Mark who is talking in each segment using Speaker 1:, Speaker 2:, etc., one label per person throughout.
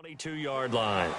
Speaker 1: 22-yard line.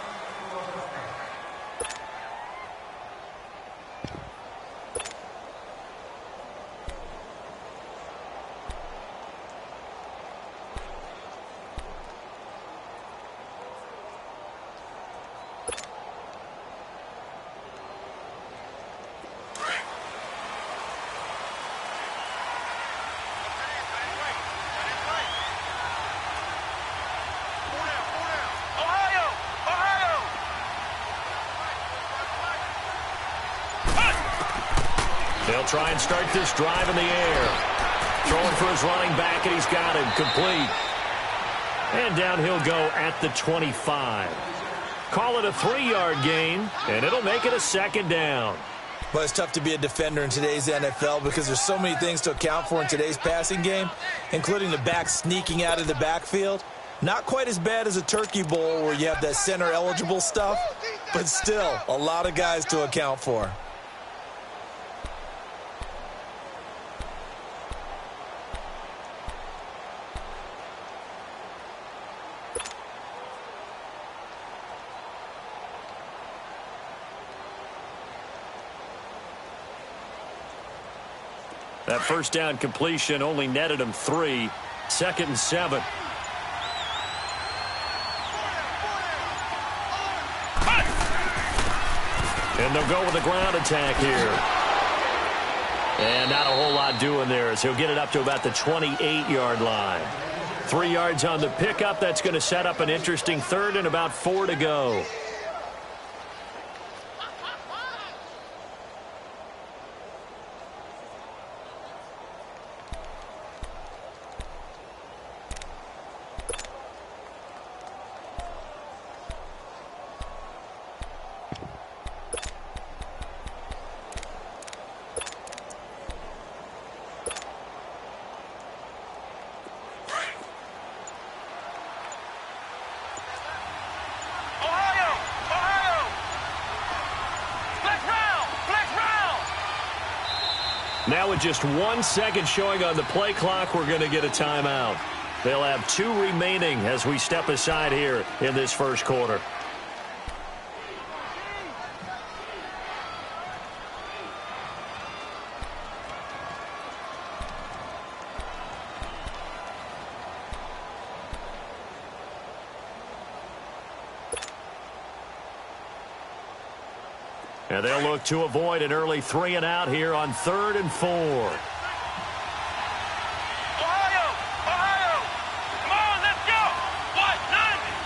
Speaker 1: They'll try and start this drive in the air. Throwing for his running back, and he's got him complete. And down he'll go at the 25. Call it a 3-yard gain, and it'll make it a second down.
Speaker 2: Well, it's tough to be a defender in today's NFL because there's so many things to account for in today's passing game, including the back sneaking out of the backfield. Not quite as bad as a turkey bowl where you have that center-eligible stuff, but still a lot of guys to account for.
Speaker 1: That first down completion only netted him 3. 2nd and 7. And they'll go with a ground attack here. And not a whole lot doing there as he'll get it up to about the 28-yard line. 3 yards on the pickup. That's going to set up an interesting third and about 4 to go. Now with just 1 second showing on the play clock, we're going to get a timeout. They'll have 2 remaining as we step aside here in this first quarter. And they'll look to avoid an early 3 and out here on 3rd and 4.
Speaker 3: Ohio! Ohio! Come on, let's go! Watch London!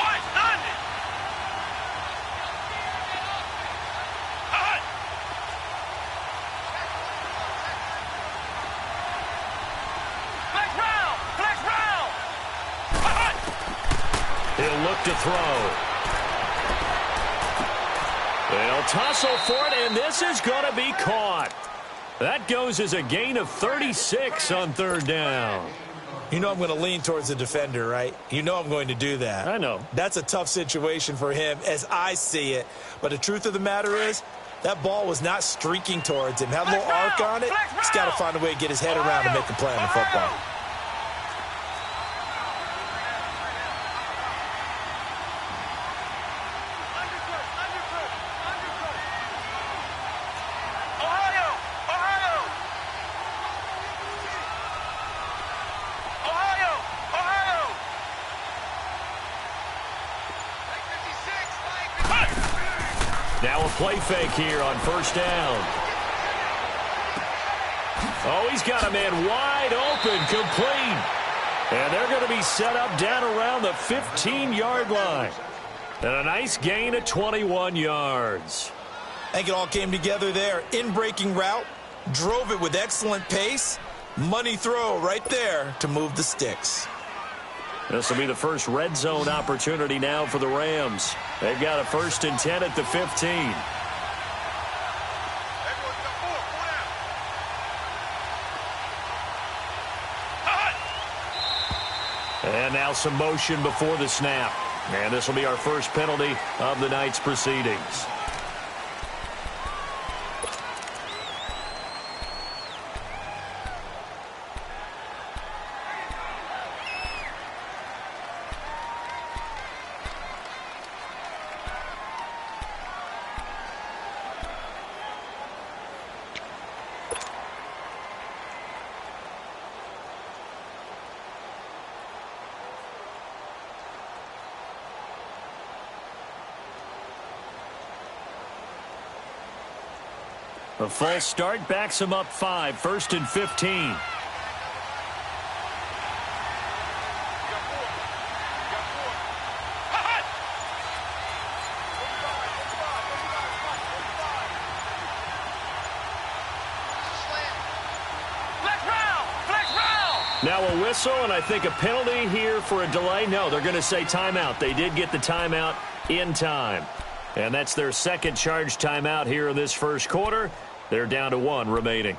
Speaker 3: Watch London! Hot! Flex round! Flex round! Hot!
Speaker 1: He'll look to throw. They'll tussle for it, and this is going to be caught. That goes as a gain of 36 on 3rd down.
Speaker 2: You know I'm going to lean towards the defender, right? You know I'm going to do that.
Speaker 1: I know.
Speaker 2: That's a tough situation for him as I see it. But the truth of the matter is, that ball was not streaking towards him. Had a little arc on it. He's got to find a way to get his head around and make a play on the football.
Speaker 1: Now a play fake here on 1st down. Oh, he's got a man wide open, complete. And they're going to be set up down around the 15-yard line. And a nice gain of 21 yards.
Speaker 2: I think it all came together there. In-breaking route, drove it with excellent pace. Money throw right there to move the sticks.
Speaker 1: This will be the first red zone opportunity now for the Rams. They've got a 1st and 10 at the 15. And now some motion before the snap. And this will be our first penalty of the night's proceedings. A false start backs him up 5, 1st and 15. Now a whistle, and I think a penalty here for a delay. No, they're going to say timeout. They did get the timeout in time. And that's their second charge timeout here in this first quarter. They're down to 1 remaining.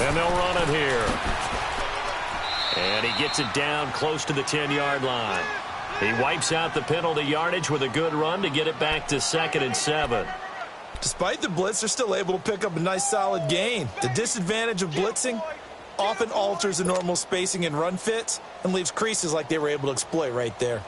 Speaker 1: And they'll run it here. And he gets it down close to the 10-yard line. He wipes out the penalty yardage with a good run to get it back to 2nd and 7.
Speaker 2: Despite the blitz, they're still able to pick up a nice solid gain. The disadvantage of blitzing often alters the normal spacing and run fits and leaves creases like they were able to exploit right there.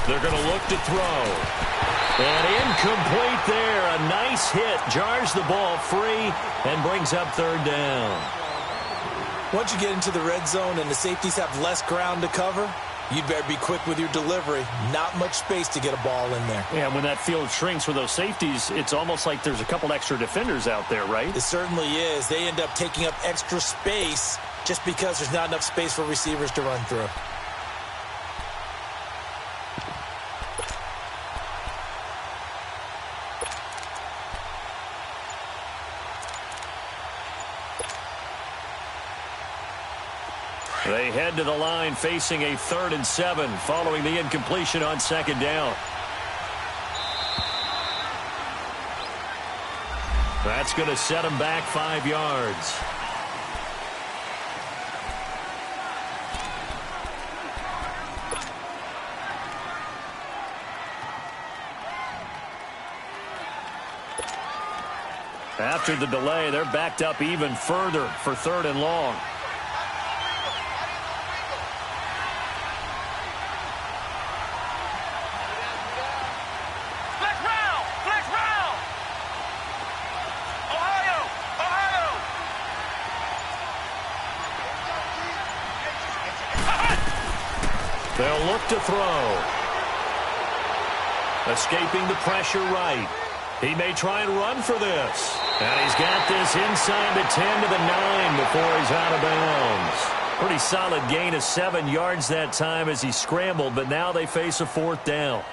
Speaker 1: They're going to look to throw. And incomplete there. A nice hit. Jars the ball free and brings up 3rd down.
Speaker 2: Once you get into the red zone and the safeties have less ground to cover, you'd better be quick with your delivery. Not much space to get a ball in there.
Speaker 1: Yeah, when that field shrinks with those safeties, it's almost like there's a couple extra defenders out there, right?
Speaker 2: It certainly is. They end up taking up extra space just because there's not enough space for receivers to run through.
Speaker 1: They head to the line facing a 3rd and 7 following the incompletion on 2nd down. That's going to set them back 5 yards. After the delay, they're backed up even further for 3rd and long. They'll look to throw. Escaping the pressure right. He may try and run for this. And he's got this inside the 10 to the 9 before he's out of bounds. Pretty solid gain of 7 yards that time as he scrambled, but now they face a 4th down.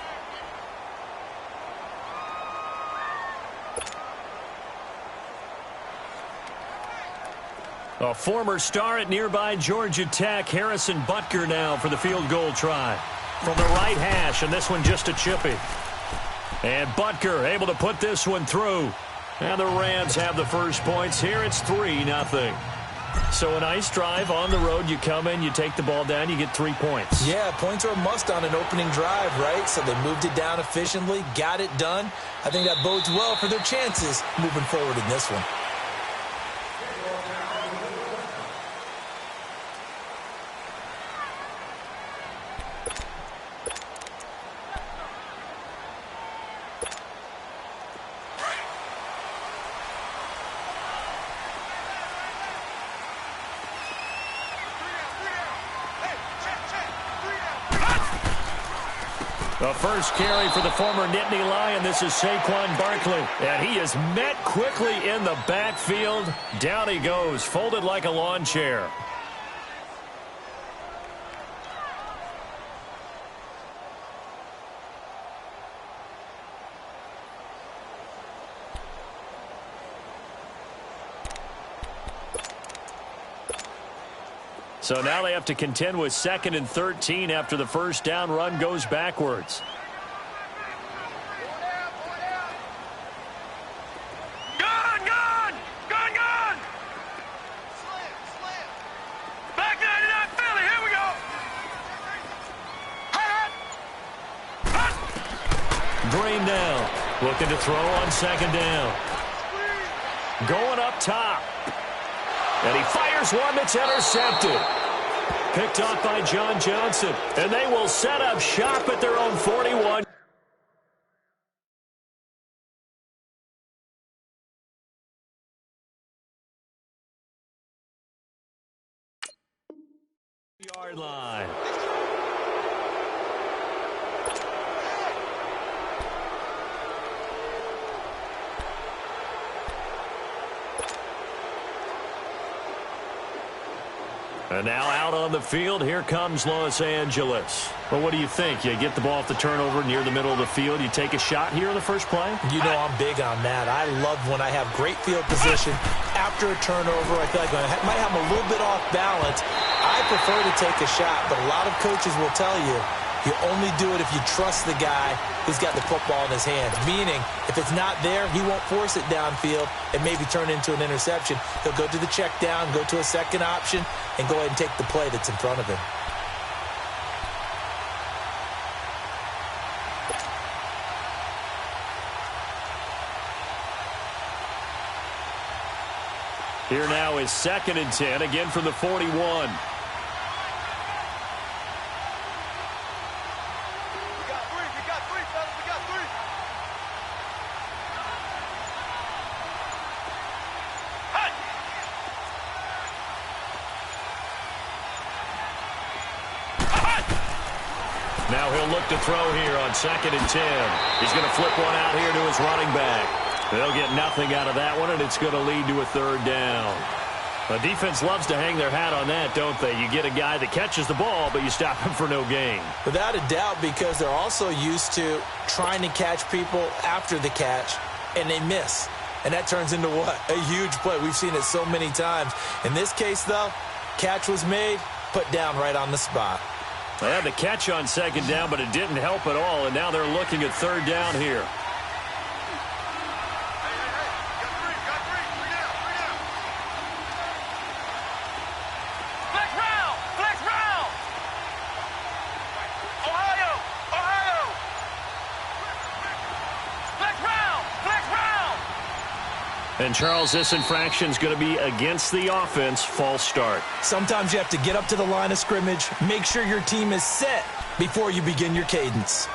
Speaker 1: A former star at nearby Georgia Tech, Harrison Butker now for the field goal try. From the right hash, and this one just a chippy. And Butker able to put this one through. And the Rams have the first points here. It's 3-0. So a nice drive on the road. You come in, you take the ball down, you get 3 points.
Speaker 2: Yeah, points are a must on an opening drive, right? So they moved it down efficiently, got it done. I think that bodes well for their chances moving forward in this one.
Speaker 1: The first carry for the former Nittany Lion. This is Saquon Barkley. And he is met quickly in the backfield. Down he goes, folded like a lawn chair. So now they have to contend with 2nd and 13 after the first down run goes backwards.
Speaker 3: Gun! Gun! Gun! Gun!
Speaker 1: Green now, looking to throw on second down. Going up top. And he fires one that's intercepted. Picked off by John Johnson. And they will set up shop at their own 41. Yard line. And now out on the field, here comes Los Angeles. Well, what do you think? You get the ball off the turnover near the middle of the field. You take a shot here in the first play?
Speaker 2: You know I'm big on that. I love when I have great field position after a turnover. I feel like I might have a little bit off balance. I prefer to take a shot, but a lot of coaches will tell you, you only do it if you trust the guy who's got the football in his hands. Meaning, if it's not there, he won't force it downfield and maybe turn it into an interception. He'll go to the check down, go to a second option, and go ahead and take the play that's in front of him.
Speaker 1: Here now is 2nd and 10, again from the 41. Now he'll look to throw here on 2nd and 10. He's going to flip one out here to his running back. They'll get nothing out of that one, and it's going to lead to a 3rd down. The defense loves to hang their hat on that, don't they? You get a guy that catches the ball, but you stop him for no gain.
Speaker 2: Without a doubt, because they're also used to trying to catch people after the catch, and they miss. And that turns into what? A huge play. We've seen it so many times. In this case, though, catch was made, put down right on the spot.
Speaker 1: They had the catch on 2nd down, but it didn't help at all, and now they're looking at 3rd down here. And, Charles, this infraction is going to be against the offense. False start.
Speaker 2: Sometimes you have to get up to the line of scrimmage, make sure your team is set before you begin your cadence.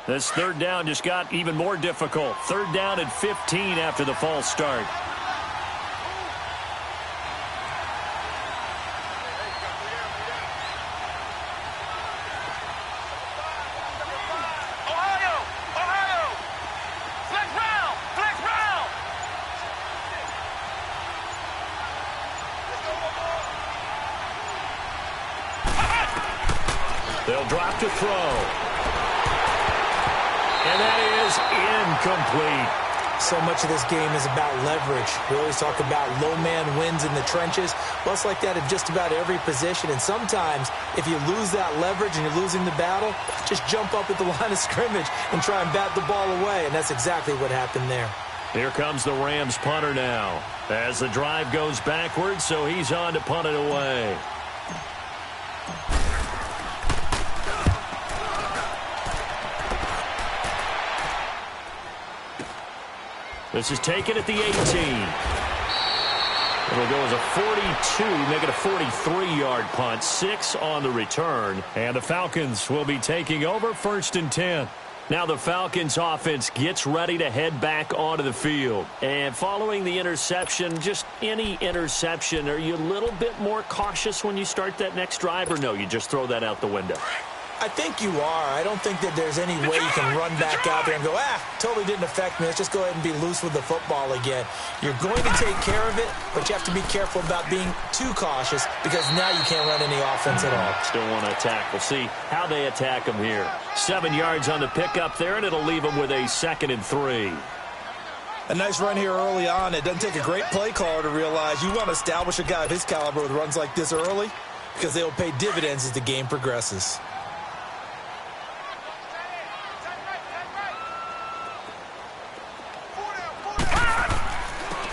Speaker 1: This 3rd down just got even more difficult. 3rd down and 15 after the false start. They'll drop to throw. And that is incomplete.
Speaker 2: So much of this game is about leverage. We always talk about low man wins in the trenches. Well, it's like that in just about every position. And sometimes, if you lose that leverage and you're losing the battle, just jump up at the line of scrimmage and try and bat the ball away. And that's exactly what happened there.
Speaker 1: Here comes the Rams punter now. As the drive goes backwards, so he's on to punt it away. This is taken at the 18. It'll go as a 42, make it a 43-yard punt. 6 on the return. And the Falcons will be taking over 1st and 10. Now the Falcons offense gets ready to head back onto the field. And following the interception, just any interception, are you a little bit more cautious when you start that next drive, or no, you just throw that out the window?
Speaker 2: I think you are. I don't think that there's any way you can run back out there and go, totally didn't affect me. Let's just go ahead and be loose with the football again. You're going to take care of it, but you have to be careful about being too cautious because now you can't run any offense at all.
Speaker 1: Still want to attack. We'll see how they attack them here. 7 yards on the pickup there, and it'll leave them with a 2nd and 3.
Speaker 2: A nice run here early on. It doesn't take a great play caller to realize you want to establish a guy of his caliber with runs like this early because they will pay dividends as the game progresses.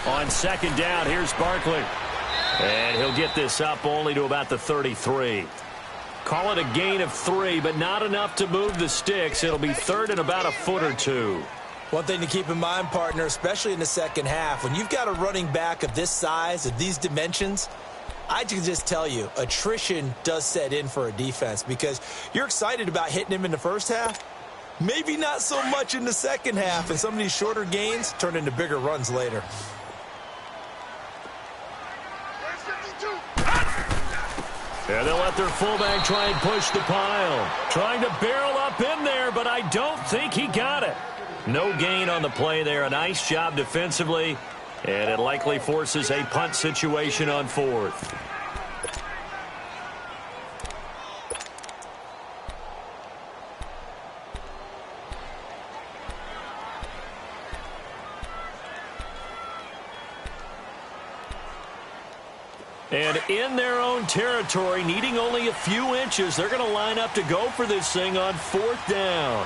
Speaker 1: On second down, here's Barkley. And he'll get this up only to about the 33. Call it a gain of 3, but not enough to move the sticks. It'll be third and about a foot or two.
Speaker 2: One thing to keep in mind, partner, especially in the second half, when you've got a running back of this size, of these dimensions, I can just tell you, attrition does set in for a defense because you're excited about hitting him in the first half. Maybe not so much in the second half, and some of these shorter gains turn into bigger runs later.
Speaker 1: And they'll let their fullback try and push the pile. Trying to barrel up in there, but I don't think he got it. No gain on the play there. A nice job defensively, and it likely forces a punt situation on fourth. And in their own territory, needing only a few inches, they're going to line up to go for this thing on fourth down.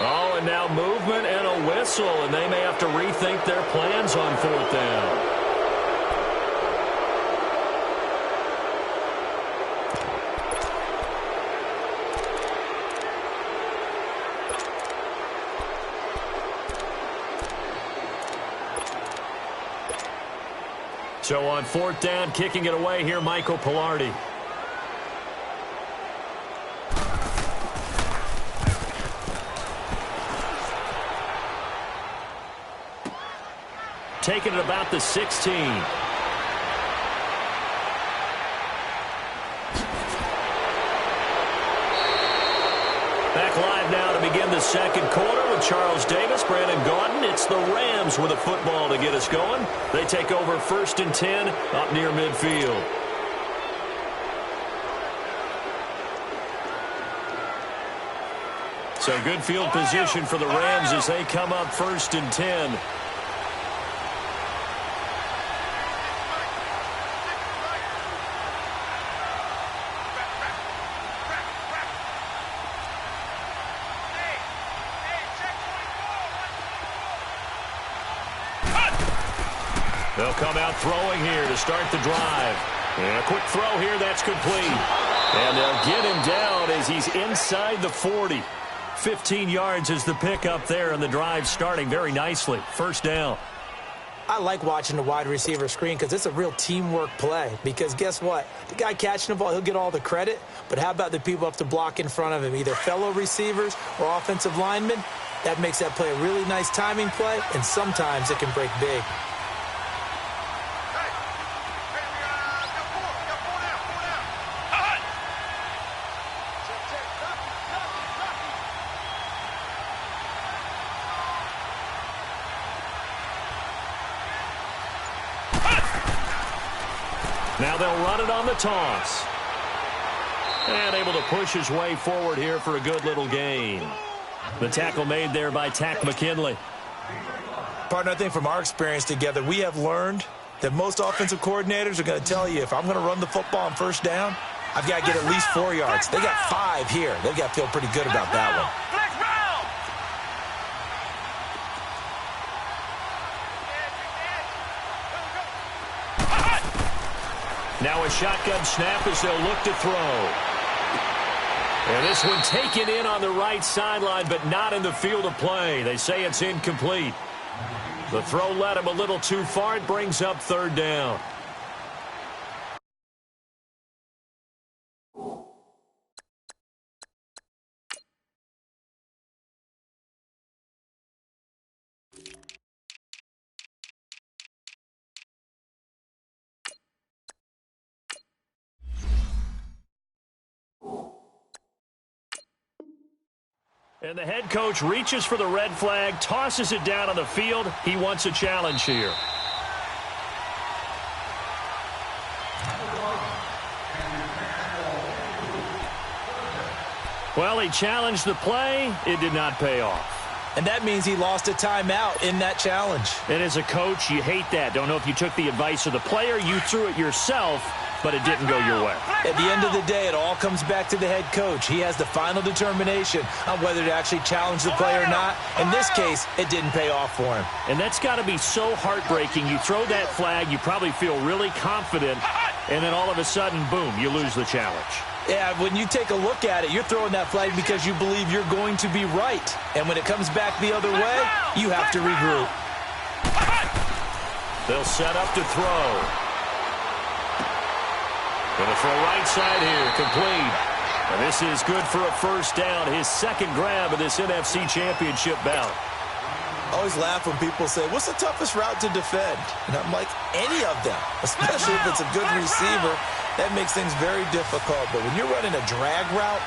Speaker 1: Oh, and now movement and a whistle, and they may have to rethink their plans on fourth down. So on fourth down, kicking it away here, Michael Pilardi. Taking it about the 16. Back live now to begin the second quarter with Charles Davis, Brandon Gaudin. It's the Rams with a football to get us going. They take over first and 10 up near midfield. So good field position for the Rams as they come up first and 10. They'll come out throwing here to start the drive. And a quick throw here, that's complete. And they'll get him down as he's inside the 40. 15 yards is the pickup there, and the drive starting very nicely. First down.
Speaker 2: I like watching the wide receiver screen because it's a real teamwork play. Because guess what? The guy catching the ball, he'll get all the credit. But how about the people up to block in front of him, either fellow receivers or offensive linemen? That makes that play a really nice timing play, and sometimes it can break big.
Speaker 1: Now they'll run it on the toss. And able to push his way forward here for a good little gain. The tackle made there by Tack McKinley.
Speaker 2: Partner, I think from our experience together, we have learned that most offensive coordinators are going to tell you, if I'm going to run the football on first down, I've got to get at least 4 yards. They got 5 here. They've got to feel pretty good about that one.
Speaker 1: Now a shotgun snap as they'll look to throw. And this one taken in on the right sideline, but not in the field of play. They say it's incomplete. The throw led him a little too far. It brings up third down. And the head coach reaches for the red flag, tosses it down on the field. He wants a challenge here. Well, he challenged the play. It did not pay off.
Speaker 2: And that means he lost a timeout in that challenge.
Speaker 1: And as a coach, you hate that. Don't know if you took the advice of the player. You threw it yourself. but it didn't go your way.
Speaker 2: At the end of the day, it all comes back to the head coach. He has the final determination on whether to actually challenge the play or not. In this case, it didn't pay off for him.
Speaker 1: And that's got to be so heartbreaking. You throw that flag, you probably feel really confident, and then all of a sudden, boom, you lose the challenge.
Speaker 2: Yeah, when you take a look at it, you're throwing that flag because you believe you're going to be right. And when it comes back the other way, you have to regroup.
Speaker 1: They'll set up to throw. Gonna throw right side here, complete. And this is good for a first down, his second grab of this NFC Championship bout.
Speaker 2: I always laugh when people say, what's the toughest route to defend? And I'm like, any of them, especially if it's a good receiver. That makes things very difficult. But when you're running a drag route,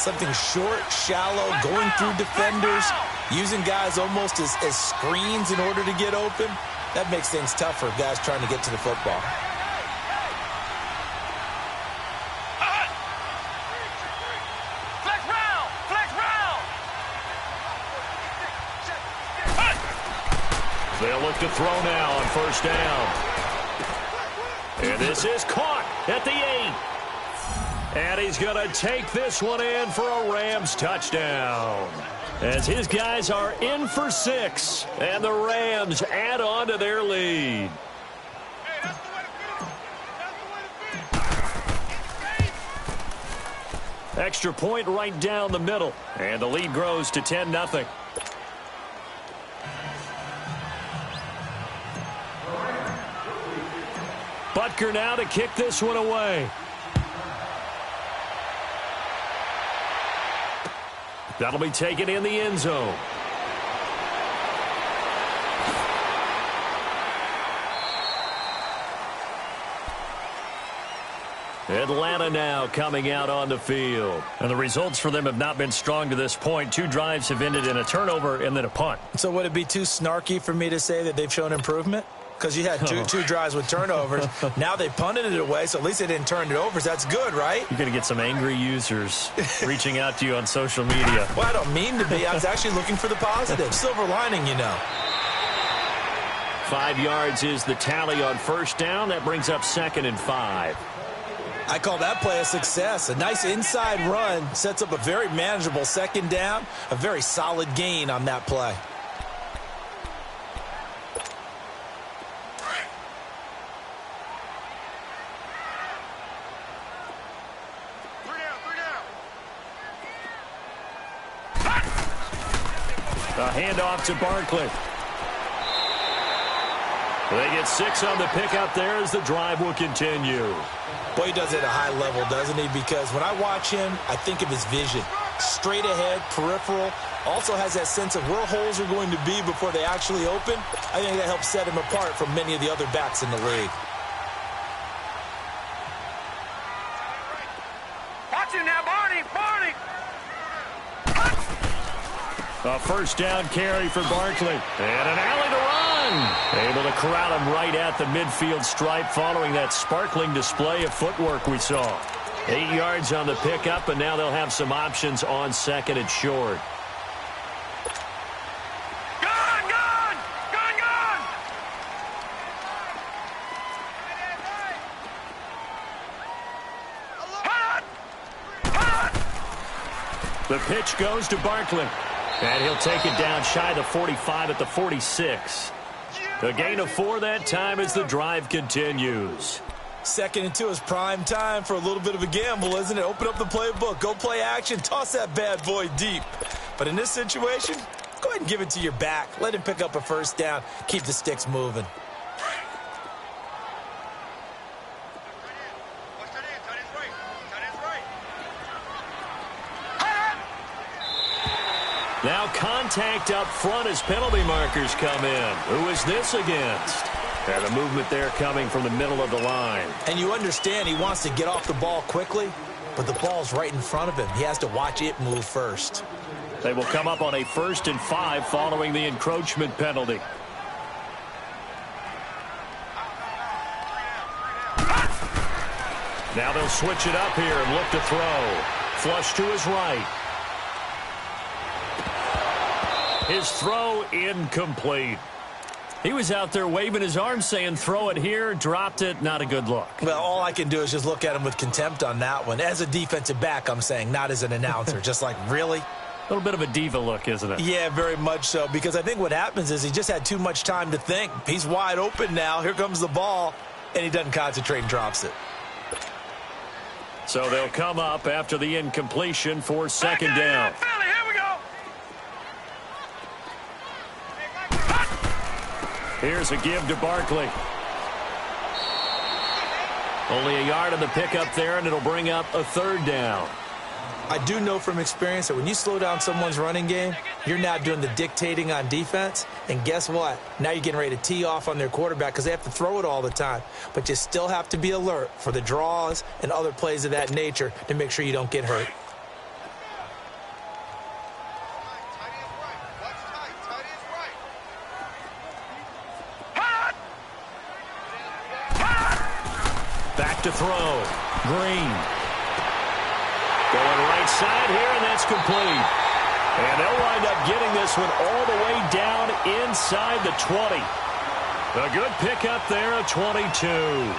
Speaker 2: something short, shallow, going through defenders, using guys almost as screens in order to get open, that makes things tough for guys trying to get to the football.
Speaker 3: Flex round! Flex round!
Speaker 1: They'll look to throw now on first down. And this is caught at the 8. And he's going to take this one in for a Rams touchdown. As his guys are in for 6. And the Rams add on to their lead. Extra point right down the middle. And the lead grows to 10-0. Butker now to kick this one away. That'll be taken in the end zone. Atlanta now coming out on the field. And the results for them have not been strong to this point. 2 drives have ended in a turnover and then a punt.
Speaker 2: So would it be too snarky for me to say that they've shown improvement? Because you had two drives with turnovers. Now they punted it away, so at least they didn't turn it over. So that's good, right?
Speaker 1: You're going to get some angry users reaching out to you on social media.
Speaker 2: Well, I don't mean to be. I was actually looking for the positive. Silver lining, you know.
Speaker 1: 5 yards is the tally on first down. That brings up 2nd and 5.
Speaker 2: I call that play a success. A nice inside run sets up a very manageable second down. A very solid gain on that play.
Speaker 1: A handoff to Barkley. They get 6 on the pickup there as the drive will continue.
Speaker 2: Boy, he does it at a high level, doesn't he? Because when I watch him, I think of his vision. Straight ahead, peripheral. Also has that sense of where holes are going to be before they actually open. I think that helps set him apart from many of the other backs in the league.
Speaker 3: Watch him now, Barney! Barney!
Speaker 1: A first down carry for Barkley. And an alley to run. Able to corral him right at the midfield stripe following that sparkling display of footwork we saw. 8 yards on the pickup, and now they'll have some options on 2nd and short.
Speaker 3: Gun! Gun! Gun! Gun! Hot! Hot!
Speaker 1: The pitch goes to Barkley. And he'll take it down shy the 45 at the 46. A gain of 4 that time as the drive continues.
Speaker 2: 2nd and 2 is prime time for a little bit of a gamble, isn't it? Open up the playbook, go play action, toss that bad boy deep. But in this situation, go ahead and give it to your back. Let him pick up a first down, keep the sticks moving.
Speaker 1: Now contact up front as penalty markers come in. Who is this against? And a movement there coming from the middle of the line.
Speaker 2: And you understand he wants to get off the ball quickly, but the ball's right in front of him. He has to watch it move first.
Speaker 1: They will come up on a 1st and 5 following the encroachment penalty. Now they'll switch it up here and look to throw. Flush to his right. His throw incomplete. He was out there waving his arms saying, throw it here, dropped it, not a good look.
Speaker 2: Well, all I can do is just look at him with contempt on that one. As a defensive back, I'm saying, not as an announcer. Just like, really?
Speaker 1: A little bit of a diva look, isn't it?
Speaker 2: Yeah, very much so, because I think what happens is he just had too much time to think. He's wide open now. Here comes the ball, and he doesn't concentrate and drops it.
Speaker 1: So they'll come up after the incompletion for second down. Here's a give to Barkley. Only a yard on the pickup there, and it'll bring up a third down.
Speaker 2: I do know from experience that when you slow down someone's running game, you're now doing the dictating on defense. And guess what? Now you're getting ready to tee off on their quarterback because they have to throw it all the time. But you still have to be alert for the draws and other plays of that nature to make sure you don't get hurt.
Speaker 1: Back to throw. Green. Going right side here, and that's complete. And they'll wind up getting this one all the way down inside the 20. A good pickup there at 22.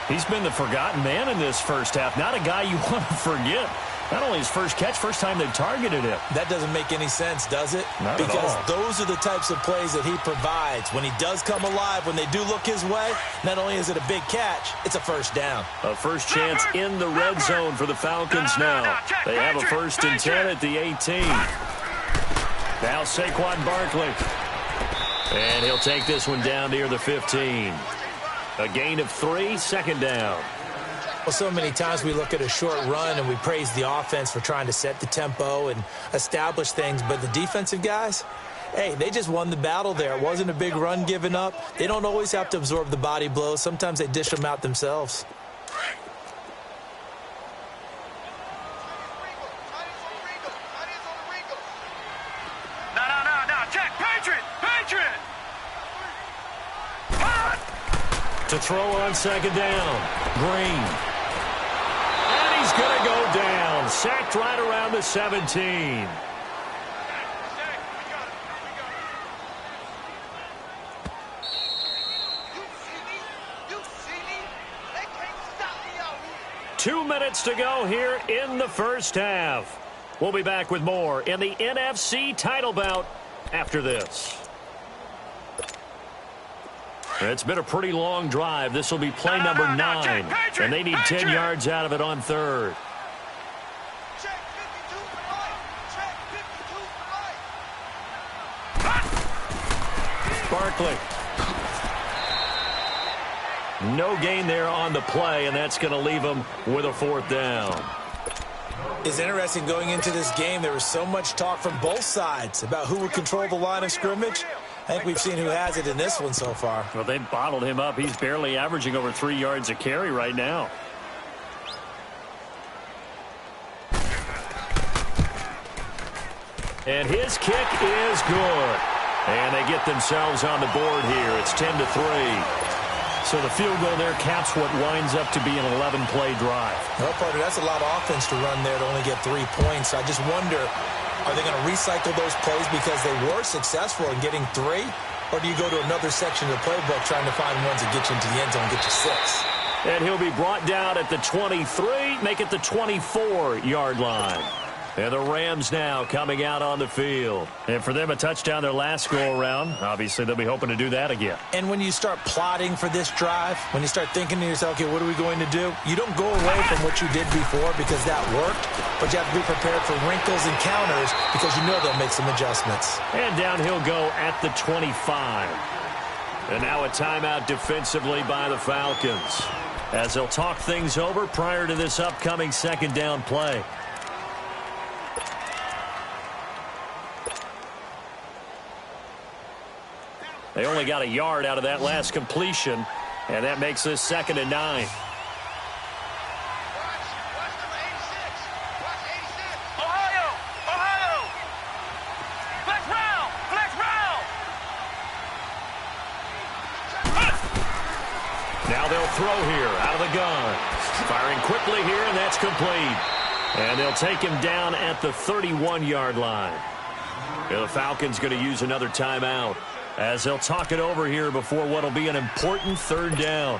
Speaker 1: He's been the forgotten man in this first half. Not a guy you want to forget. Not only his first catch, first time they targeted him.
Speaker 2: That doesn't make any sense, does it?
Speaker 1: Not
Speaker 2: because
Speaker 1: at all.
Speaker 2: Those are the types of plays that he provides. When he does come alive, when they do look his way, not only is it a big catch, it's a first down.
Speaker 1: A first chance in the red zone for the Falcons now. They have a 1st and 10 at the 18. Now Saquon Barkley. And he'll take this one down near the 15. A gain of 3, second down.
Speaker 2: Well, so many times we look at a short run and we praise the offense for trying to set the tempo and establish things. But the defensive guys, hey, they just won the battle there. It wasn't a big run given up. They don't always have to absorb the body blows. Sometimes they dish them out themselves.
Speaker 3: No. Check. Patriot.
Speaker 1: To throw on second down. Green. And he's going to go down. Sacked right around the 17. Two minutes to go here in the first half. We'll be back with more in the NFC title bout after this. It's been a pretty long drive. This will be play number 9. And they need 10 yards out of it on third. Barkley. No gain there on the play, and that's going to leave them with a 4th down.
Speaker 2: It's interesting going into this game. There was so much talk from both sides about who would control the line of scrimmage. I think we've seen who has it in this one so far.
Speaker 1: Well, they bottled him up. He's barely averaging over 3 yards a carry right now. And his kick is good. And they get themselves on the board here. It's 10-3. So the field goal there caps what winds up to be an 11-play drive.
Speaker 2: No, partner, that's a lot of offense to run there to only get 3 points. I just wonder, are they going to recycle those plays because they were successful in getting 3? Or do you go to another section of the playbook trying to find ones that get you into the end zone and get you 6?
Speaker 1: And he'll be brought down at the 23, make it the 24-yard line. And the Rams now coming out on the field. And for them, a touchdown their last go-around. Obviously, they'll be hoping to do that again.
Speaker 2: And when you start plotting for this drive, when you start thinking to yourself, okay, what are we going to do? You don't go away from what you did before because that worked, but you have to be prepared for wrinkles and counters because you know they'll make some adjustments.
Speaker 1: And down he'll go at the 25. And now a timeout defensively by the Falcons, as they'll talk things over prior to this upcoming second down play. They only got a yard out of that last completion, and that makes this 2nd and 9.
Speaker 3: Ohio! Flex round!
Speaker 1: Now they'll throw here out of the gun. Firing quickly here, and that's complete. And they'll take him down at the 31-yard line. The Falcons going to use another timeout. as he'll talk it over here before what will be an important third down.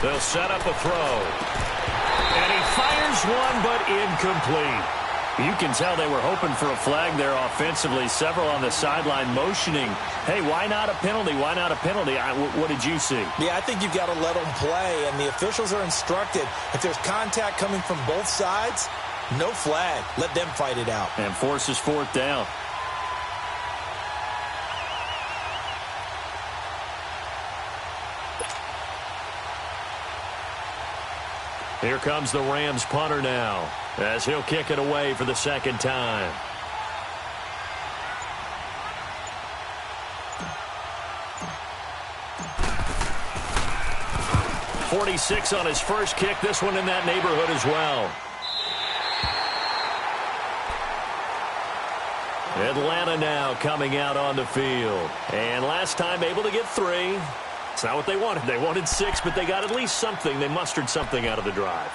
Speaker 1: They'll set up a throw. And he fires one, but incomplete. You can tell they were hoping for a flag there offensively. Several on the sideline motioning, hey, why not a penalty? Why not a penalty? What did you see?
Speaker 2: Yeah, I think you've got to let them play, and the officials are instructed. If there's contact coming from both sides, no flag. Let them fight it out.
Speaker 1: And forces fourth down. Here comes the Rams punter now, as he'll kick it away for the second time. .46 on his first kick. This one in that neighborhood as well. Atlanta now coming out on the field. And last time able to get 3. It's not what they wanted. They wanted 6, but they got at least something. They mustered something out of the drive.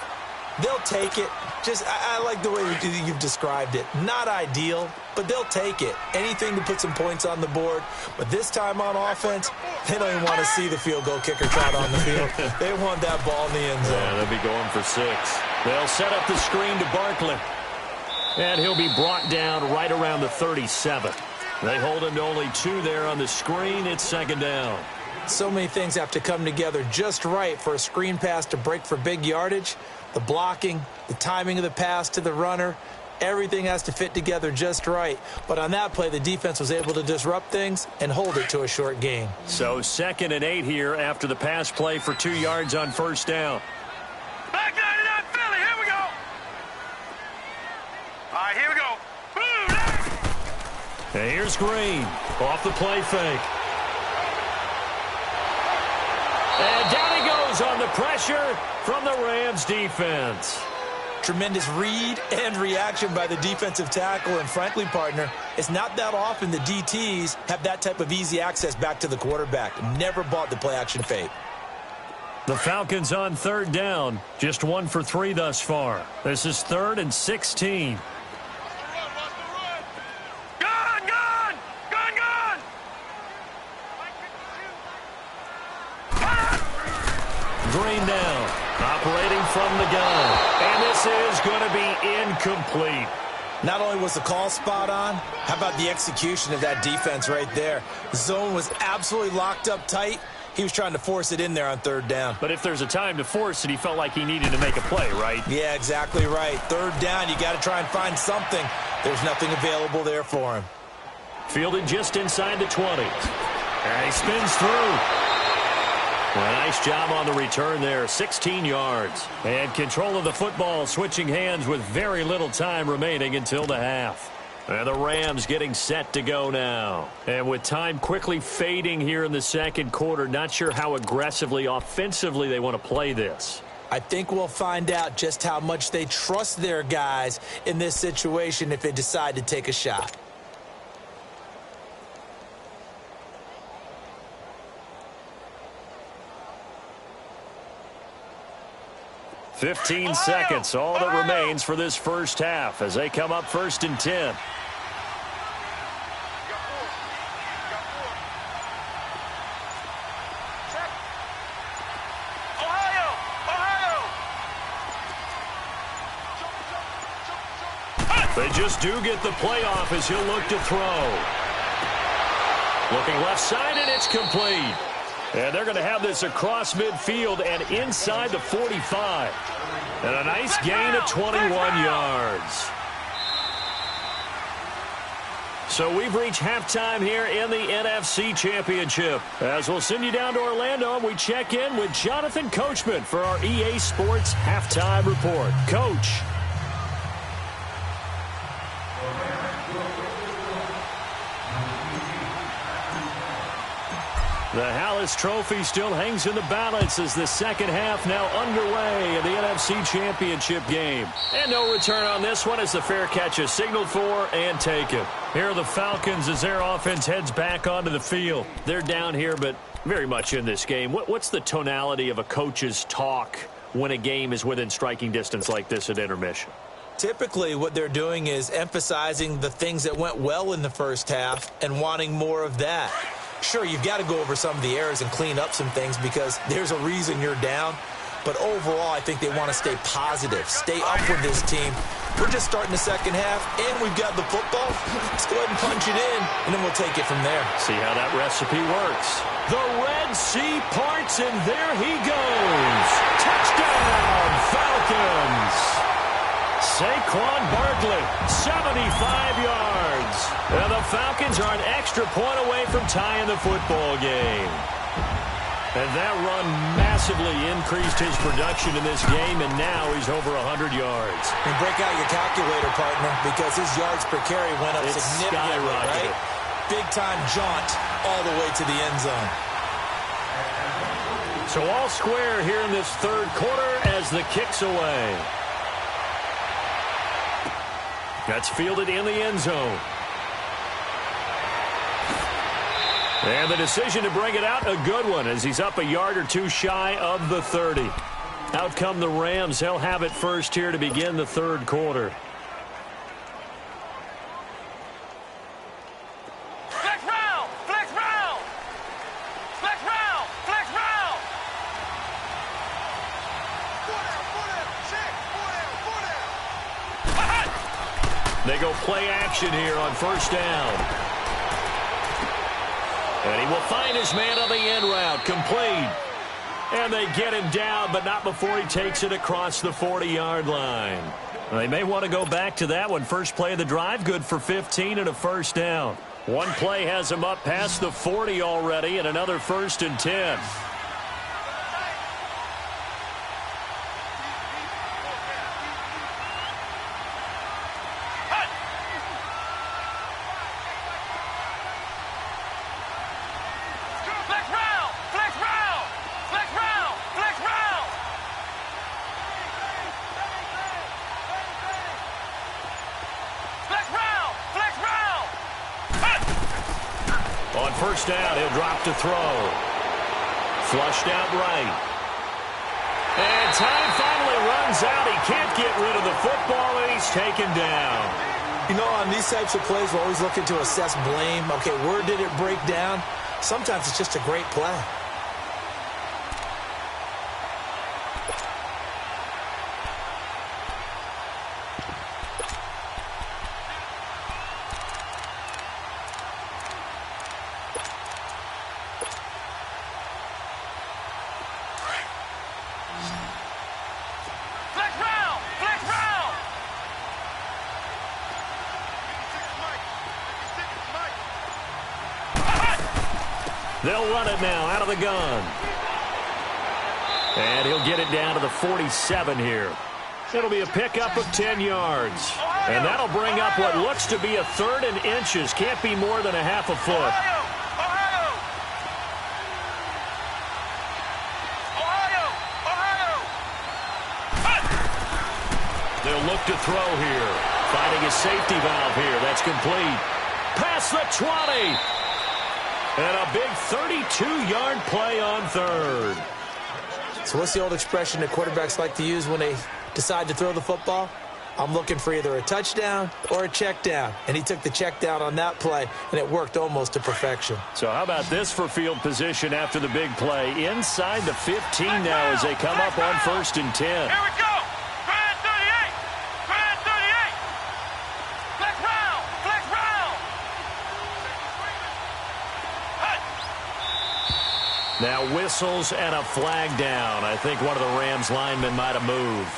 Speaker 2: They'll take it. I like the way you've described it. Not ideal, but they'll take it. Anything to put some points on the board. But this time on offense, they don't even want to see the field goal kicker trot on the field. They want that ball in the end zone.
Speaker 1: Yeah, they'll be going for 6. They'll set up the screen to Barkley. And he'll be brought down right around the 37. They hold him to only 2 there on the screen. It's second down.
Speaker 2: So many things have to come together just right for a screen pass to break for big yardage. The blocking, the timing of the pass to the runner, everything has to fit together just right. But on that play, the defense was able to disrupt things and hold it to a short gain.
Speaker 1: So 2nd and 8 here after the pass play for 2 yards on first down.
Speaker 3: Back 99 Philly, here we go. All right, here we go.
Speaker 1: And here's Green off the play fake. And down he goes on the pressure from the Rams defense.
Speaker 2: Tremendous read and reaction by the defensive tackle. And frankly, partner, it's not that often the DTs have that type of easy access back to the quarterback. Never bought the play action fake.
Speaker 1: The Falcons on third down. Just 1 for 3 thus far. This is 3rd and 16. Green down, operating from the gun. And this is going to be incomplete.
Speaker 2: Not only was the call spot on, how about the execution of that defense right there? The zone was absolutely locked up tight. He was trying to force it in there on third down.
Speaker 1: But if there's a time to force it, he felt like he needed to make a play, right?
Speaker 2: Yeah, exactly right. Third down, you got to try and find something. There's nothing available there for him.
Speaker 1: Fielded just inside the 20. And he spins through. Well, nice job on the return there, 16 yards. And control of the football, switching hands with very little time remaining until the half. And the Rams getting set to go now. And with time quickly fading here in the second quarter, not sure how aggressively, offensively they want to play this.
Speaker 2: I think we'll find out just how much they trust their guys in this situation if they decide to take a shot.
Speaker 1: "15 seconds, all that remains for this first half as they come up 1st and 10. They just do get the playoff as he'll look to throw. Looking left side, and it's complete. And they're going to have this across midfield and inside the 45. And a nice gain of 21 yards. So we've reached halftime here in the NFC Championship. As we'll send you down to Orlando, and we check in with Jonathan Coachman for our EA Sports Halftime Report. Coach. The Hallis Trophy still hangs in the balance as the second half now underway in the NFC Championship game. And no return on this one as the fair catch is signaled for and taken. Here are the Falcons as their offense heads back onto the field. They're down here, but very much in this game. What's the tonality of a coach's talk when a game is within striking distance like this at intermission?
Speaker 2: Typically, what they're doing is emphasizing the things that went well in the first half and wanting more of that. Sure, you've got to go over some of the errors and clean up some things because there's a reason you're down. But overall, I think they want to stay positive, stay up with this team. We're just starting the second half, and we've got the football. Let's go ahead and punch it in, and then we'll take it from there.
Speaker 1: See how that recipe works. The Red Sea parts, and there he goes. Touchdown, Falcons. Saquon Barkley, 75 yards. And the Falcons are an extra point away from tying the football game. And that run massively increased his production in this game, and now he's over 100 yards.
Speaker 2: And break out your calculator, partner, because his yards per carry went up significantly, right? Big-time jaunt all the way to the end zone.
Speaker 1: So all square here in this third quarter as the kick's away. That's fielded in the end zone. And the decision to bring it out, a good one, as he's up a yard or two shy of the 30. Out come the Rams. They'll have it first here to begin the third quarter.
Speaker 3: Flex round! Flex round! Flex round! Flex round!
Speaker 1: They go play action here on first down. And he will find his man on the end route, complete. And they get him down, but not before he takes it across the 40-yard line. They may want to go back to that one. First play of the drive, good for 15 and a first down. One play has him up past the 40 already, and another 1st and 10. First down, he'll drop to throw. Flushed out right. And time finally runs out. He can't get rid of the football, and he's taken down.
Speaker 2: You know, on these types of plays, we're always looking to assess blame. Okay, where did it break down? Sometimes it's just a great play.
Speaker 1: They'll run it now out of the gun. And he'll get it down to the 47 here. It'll be a pickup of 10 yards. And that'll bring up what looks to be a 3rd and inches. Can't be more than a half a foot. They'll look to throw here. Finding a safety valve here. That's complete. Past the 20. And a big 32-yard play on 3rd.
Speaker 2: So what's the old expression that quarterbacks like to use when they decide to throw the football? I'm looking for either a touchdown or a check down. And he took the check down on that play, and it worked almost to perfection.
Speaker 1: So how about this for field position after the big play? Inside the 15 now as they come up on 1st and 10.
Speaker 3: Here we go! Grand 38! Grand 38! Flex round! Flex round!
Speaker 1: Now whistles and a flag down. I think one of the Rams linemen might have moved.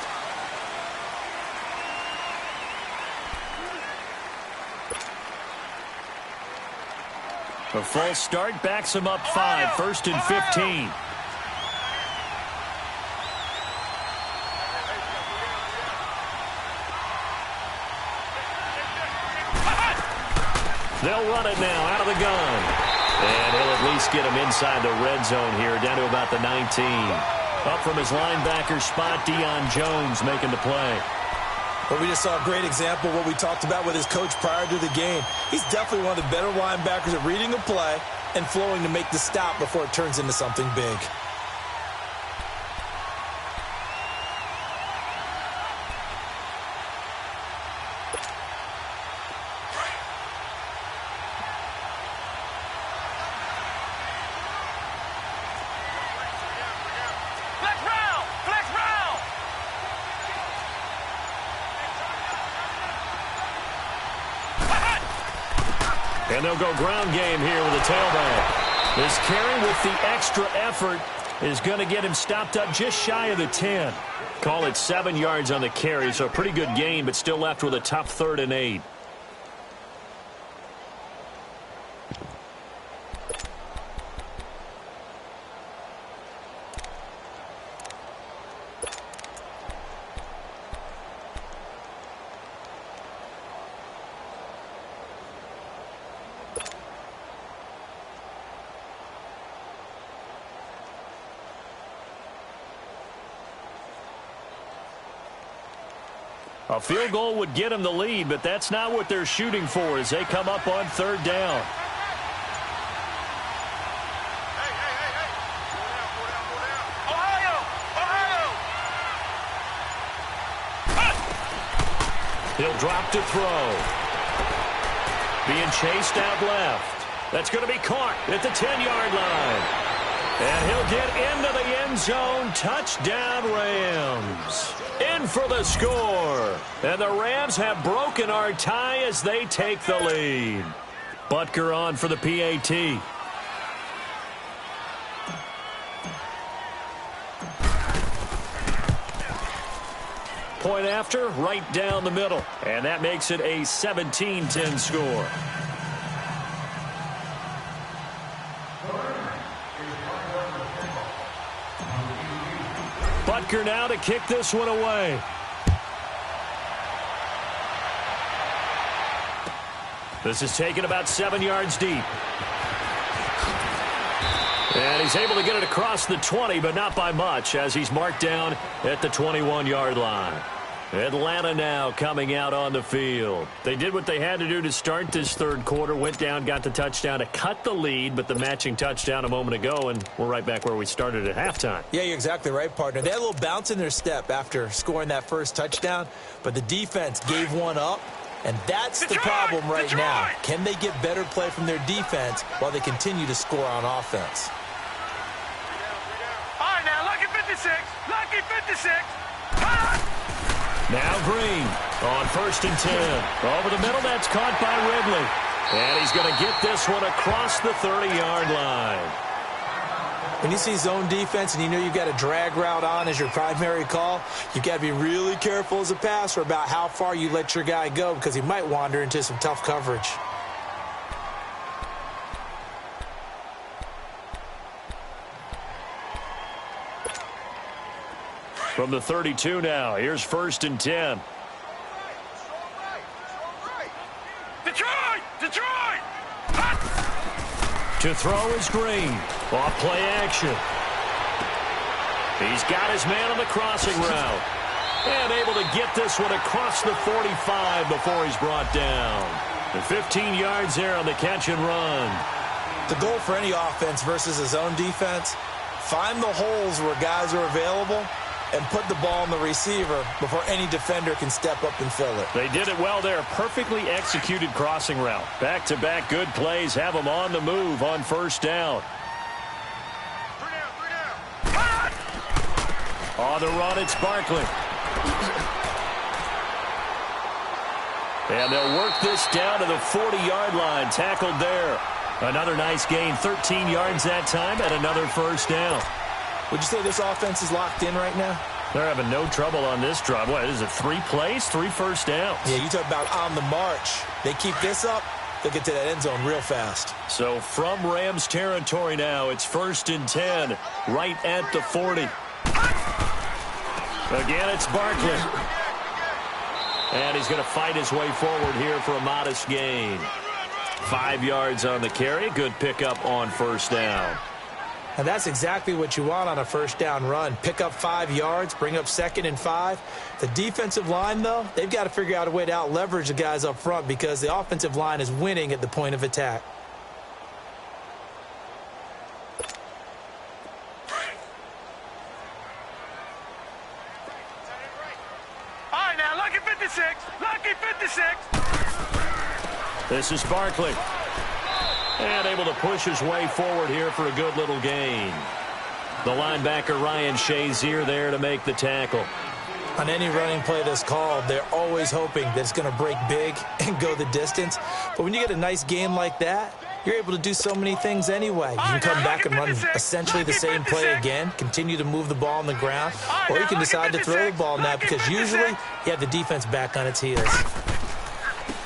Speaker 1: A false start backs him up 5, 1st and 15. They'll run it now out of the gun. And he'll at least get him inside the red zone here, down to about the 19. Up from his linebacker spot, Deion Jones making the play.
Speaker 2: Well, we just saw a great example of what we talked about with his coach prior to the game. He's definitely one of the better linebackers at reading a play and flowing to make the stop before it turns into something big.
Speaker 1: And they'll go ground game here with a tailback. This carry with the extra effort is going to get him stopped up just shy of the 10. Call it 7 yards on the carry, so a pretty good gain, but still left with a tough 3rd and 8. A field goal would get them the lead, but that's not what they're shooting for as they come up on 3rd down. He'll drop to throw. Being chased out left. That's going to be caught at the 10-yard line. And he'll get into the end zone. Touchdown, Rams. In for the score. And the Rams have broken our tie as they take the lead. Butker on for the PAT. Point after, right down the middle. And that makes it a 17-10 score. Butker now to kick this one away. This is taken about 7 yards deep. And he's able to get it across the 20, but not by much, as he's marked down at the 21-yard line. Atlanta now coming out on the field. They did what they had to do to start this third quarter. Went down, got the touchdown to cut the lead, but the matching touchdown a moment ago, and we're right back where we started at halftime.
Speaker 2: Yeah, you're exactly right, partner. They had a little bounce in their step after scoring that first touchdown, but the defense gave one up, and that's the problem right now. Can they get better play from their defense while they continue to score on offense?
Speaker 3: All right, now, lucky 56. Lucky 56.
Speaker 1: Now Green on 1st and 10. Over the middle, that's caught by Ridley. And he's going to get this one across the 30-yard line.
Speaker 2: When you see zone defense and you know you've got a drag route on as your primary call, you've got to be really careful as a passer about how far you let your guy go because he might wander into some tough coverage.
Speaker 1: From the 32 now, here's 1st and 10.
Speaker 3: Detroit! Detroit!
Speaker 1: To throw is Green. Off play action. He's got his man on the crossing route. And able to get this one across the 45 before he's brought down. And 15 yards there on the catch and run.
Speaker 2: The goal for any offense versus a zone defense, find the holes where guys are available and put the ball on the receiver before any defender can step up and fill it.
Speaker 1: They did it well there. Perfectly executed crossing route. Back-to-back good plays have them on the move on 1st down. On the run, it's Barkley. And they'll work this down to the 40-yard line. Tackled there. Another nice gain, 13 yards that time, and another first down.
Speaker 2: Would you say this offense is locked in right now?
Speaker 1: They're having no trouble on this drive. What is it, 3 plays, 3 first downs?
Speaker 2: Yeah, you talk about on the march. They keep this up, they'll get to that end zone real fast.
Speaker 1: So from Rams territory now, it's 1st and 10, right at the 40. Again, it's Barkley. And he's going to fight his way forward here for a modest gain. 5 yards on the carry. Good pickup on first down.
Speaker 2: And that's exactly what you want on a first down run. Pick up 5 yards, bring up 2nd and 5. The defensive line, though, they've got to figure out a way to out-leverage the guys up front because the offensive line is winning at the point of attack.
Speaker 3: All right, now, lucky 56. Lucky 56.
Speaker 1: This is Barkley. And able to push his way forward here for a good little gain. The linebacker, Ryan Shazier, there to make the tackle.
Speaker 2: On any running play that's called, they're always hoping that it's going to break big and go the distance. But when you get a nice game like that, you're able to do so many things anyway. You can come back and run essentially the same play again, continue to move the ball on the ground, or you can decide to throw the ball now because usually you have the defense back on its heels.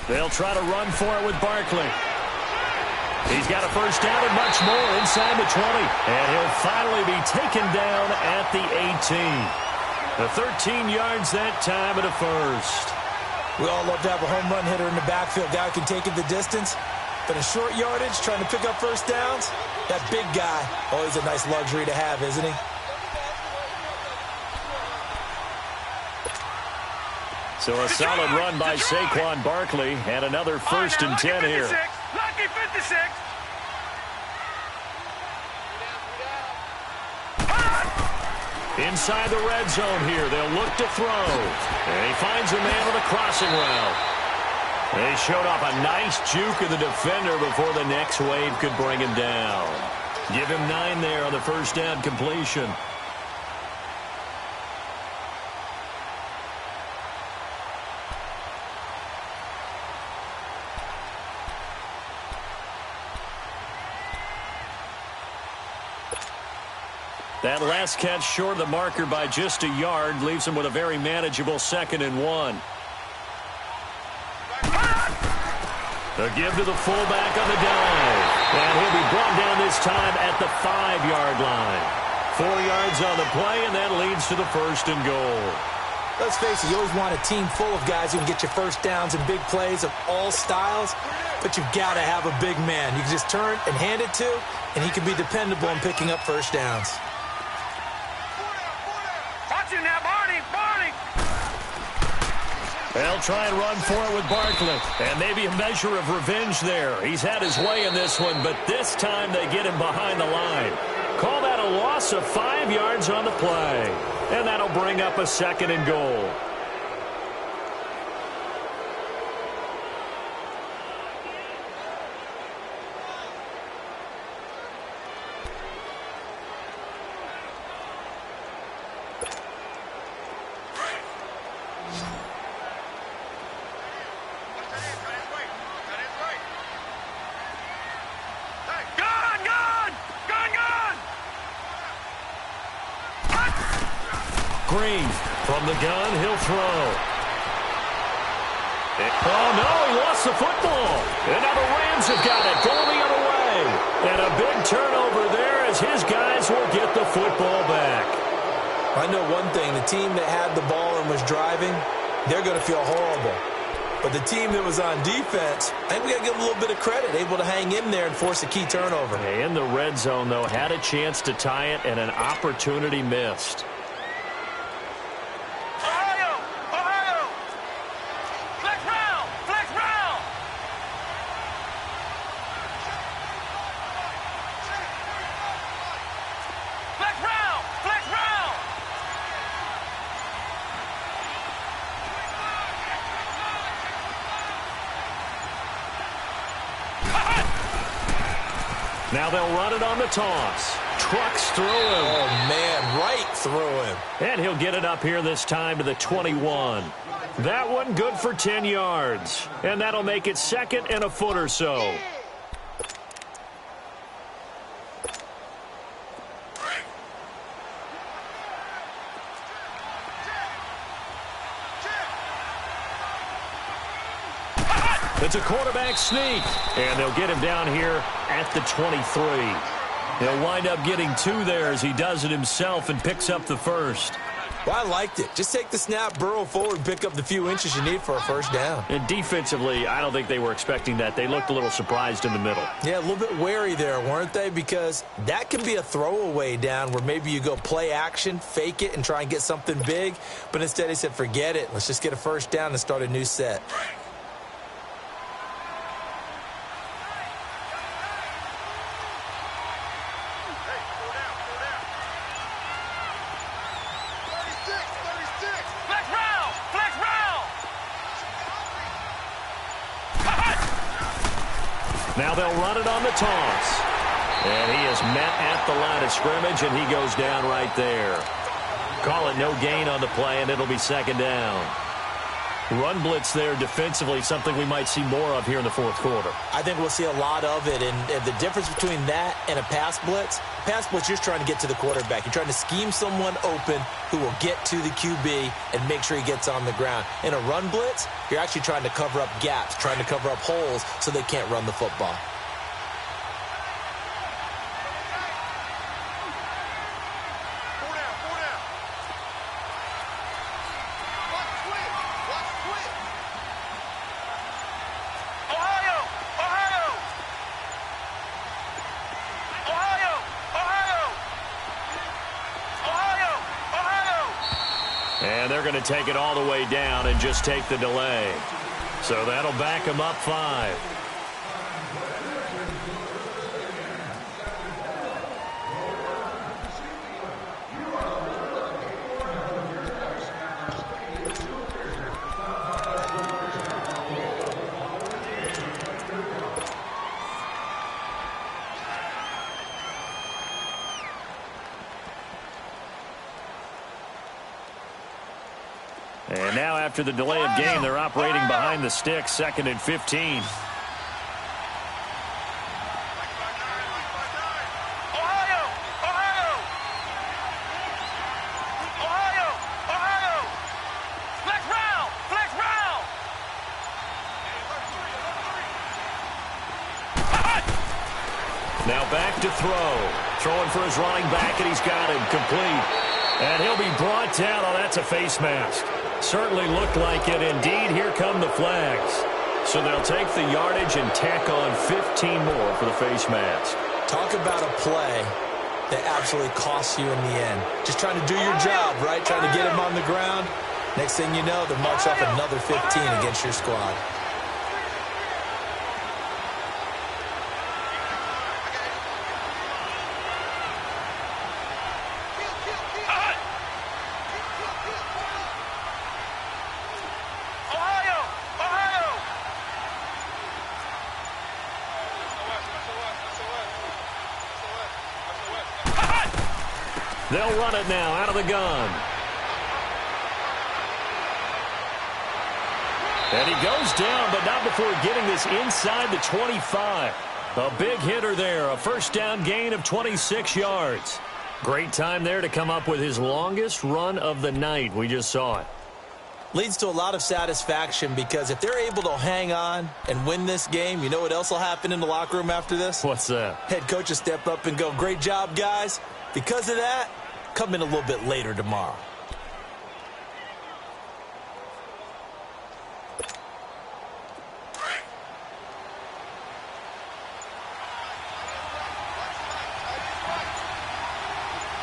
Speaker 1: They'll try to run for it with Barkley. He's got a first down and much more inside the 20. And he'll finally be taken down at the 18. The 13 yards that time at a first.
Speaker 2: We all love to have a home run hitter in the backfield. Guy who can take it the distance. But in short yardage, trying to pick up first downs, that big guy, always a nice luxury to have, isn't he?
Speaker 1: So a solid run by Saquon Barkley and another 1st and 10 here.
Speaker 3: Lucky 56.
Speaker 1: Inside the red zone here, they'll look to throw. And he finds a man with a crossing route. They showed off a nice juke of the defender before the next wave could bring him down. Give him 9 there on the first down completion. That last catch short of the marker by just a yard leaves him with a very manageable 2nd and 1. A give to the fullback on the dive. And he'll be brought down this time at the 5-yard line. 4 yards on the play, and that leads to the 1st and goal.
Speaker 2: Let's face it, you always want a team full of guys who can get you first downs and big plays of all styles, but you've got to have a big man. You can just turn and hand it to, and he can be dependable in picking up first downs.
Speaker 3: Watch it now, Barney.
Speaker 1: They'll try and run for it with Barkley. And maybe a measure of revenge there. He's had his way in this one, but this time they get him behind the line. Call that a loss of 5 yards on the play. And that'll bring up a 2nd and goal. Green from the gun, he'll throw. Oh, no, he lost the football. And now the Rams have got it, going the other way. And a big turnover there as his guys will get the football back.
Speaker 2: I know one thing, the team that had the ball and was driving, they're going to feel horrible. But the team that was on defense, I think we got to give them a little bit of credit, able to hang in there and force a key turnover.
Speaker 1: In the red zone, though, had a chance to tie it and an opportunity missed. Now they'll run it on the toss. Trucks through him.
Speaker 2: Oh, man, right through him.
Speaker 1: And he'll get it up here this time to the 21. That one good for 10 yards. And that'll make it 2nd and a foot or so. a quarterback sneak. And they'll get him down here at the 23. He'll wind up getting 2 there as he does it himself and picks up the first.
Speaker 2: Well, I liked it. Just take the snap, burrow forward, pick up the few inches you need for a first down.
Speaker 1: And defensively, I don't think they were expecting that. They looked a little surprised in the middle.
Speaker 2: Yeah, a little bit wary there, weren't they? Because that can be a throwaway down where maybe you go play action, fake it, and try and get something big. But instead he said, forget it. Let's just get a first down and start a new set.
Speaker 1: Now they'll run it on the toss. And he is met at the line of scrimmage, and he goes down right there. Call it no gain on the play, and it'll be second down. Run blitz there defensively, something we might see more of here in the fourth quarter.
Speaker 2: I think we'll see a lot of it, and the difference between that and a pass blitz, you're just trying to get to the quarterback. You're trying to scheme someone open who will get to the QB and make sure he gets on the ground. In a run blitz, you're actually trying to cover up gaps, trying to cover up holes so they can't run the football.
Speaker 1: And they're going to take it all the way down and just take the delay. So that'll back them up 5. And now after the delay of game, they're operating behind the sticks, 2nd and 15. Now back to throw. Throwing for his running back, and he's got him complete. And he'll be brought down. Oh, that's a face mask. Certainly looked like it. Indeed, here come the flags. So they'll take the yardage and tack on 15 more for the face mask.
Speaker 2: Talk about a play that absolutely costs you in the end. Just trying to do your job, right? Trying to get him on the ground. Next thing you know, they march off another 15 against your squad.
Speaker 1: They'll run it now out of the gun. And he goes down, but not before getting this inside the 25. A big hitter there, a first down gain of 26 yards. Great time there to come up with his longest run of the night. We just saw it.
Speaker 2: Leads to a lot of satisfaction because if they're able to hang on and win this game, you know what else will happen in the locker room after this?
Speaker 1: What's that?
Speaker 2: Head coach will step up and go, great job, guys. Because of that, come in a little bit later tomorrow.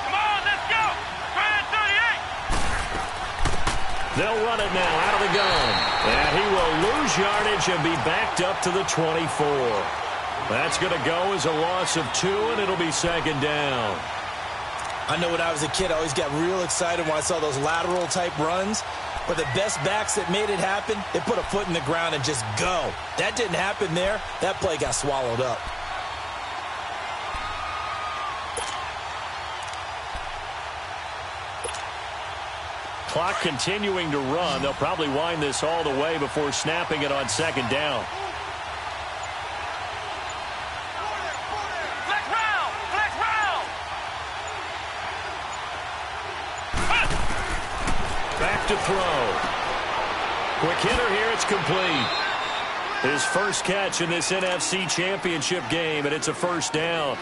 Speaker 3: Come on, let's go. 38.
Speaker 1: They'll run it now out of the gun. And he will lose yardage and be backed up to the 24. That's going to go as a loss of 2, and it'll be second down.
Speaker 2: I know when I was a kid, I always got real excited when I saw those lateral-type runs. But the best backs that made it happen, they put a foot in the ground and just go. That didn't happen there. That play got swallowed up.
Speaker 1: Clock continuing to run. They'll probably wind this all the way before snapping it on second down. Back to throw. Quick hitter here. It's complete. His first catch in this NFC Championship game, and it's a first down.